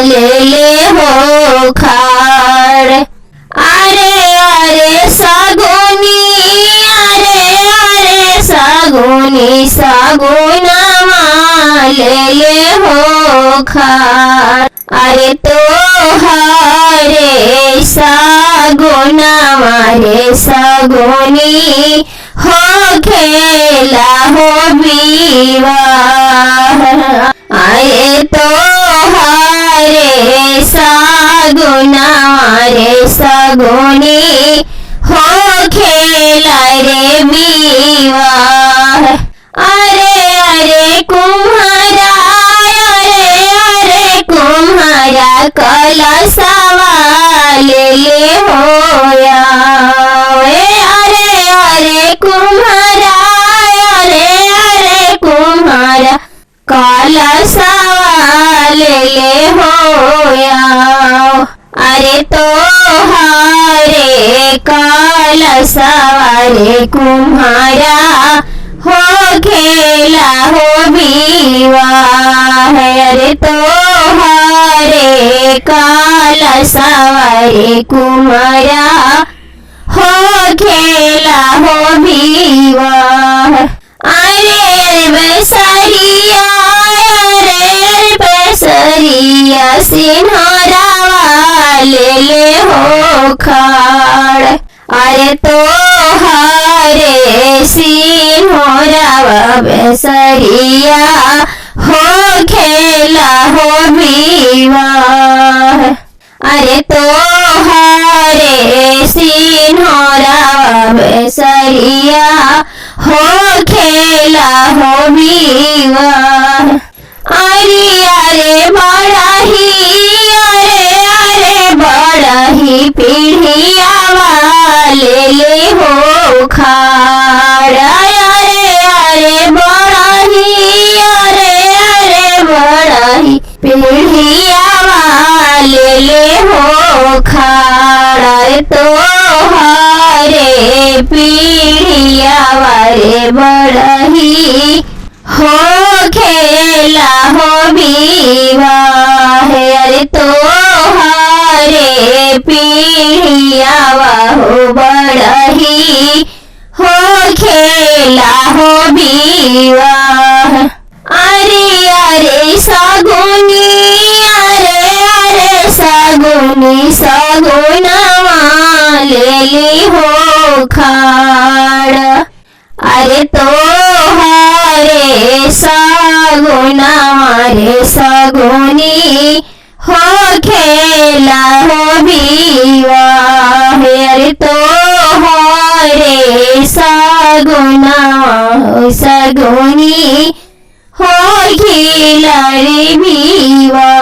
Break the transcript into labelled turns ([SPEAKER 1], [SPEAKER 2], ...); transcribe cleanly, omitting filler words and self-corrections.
[SPEAKER 1] ले ले हो खाड़। अरे अरे सगुनी, अरे अरे सगुनी, सगुनवा ले ले हो खाड़। अरे तोहरे सगुनवा रे सगुनी हो खेला हो विवाह। अरे तोहरे सगुनवा रे सगुनी हो खेला रे विवाह। अरे अरे कुम्हारा, अरे अरे कुम्हारा कलशवा ले ले होया। अरे अरे कुम्हारा, अरे अरे कुम्हारा कलशवा ले ले होया। अरे तोहरे कलशवा रे कुम्हारा हो खेला हो विवाह। अरे तोहरे कलशवा रे कुम्हारा हो खेला हो विवाह। अरे बेसरिया, अरे बेसरिया सिन्हरावा ले ले हो खाड़। अरे तोहरे सिन्हरावा बेसरिया हो खेला हो विवाह। अरे तोहरे सिन्हरावा बेसरिया हो खेला हो विवाह। अरे अरे बड़ही, अरे अरे बड़ही पीढ़ियावा ले ले हो खाड़। अरे अरे बड़ही, अरे अरे बड़ही पीढ़ियावा ले ले हो खाड़। अरे तोहरे पीढ़ियावा रे बड़ही हो खेला हो विवाह। अरे तोहरे पीढ़ियावा हो बड़ही हो खेला हो विवाह। अरे अरे सगुनी, अरे अरे सगुनी, सगुनवा ले ले हो खाड़। अरे तोहरे सगुनवा रे सगुनी हो खेला हो विवाह। अरे तोहरे सगुनवा हो सगुनी हो खेला रे विवाह।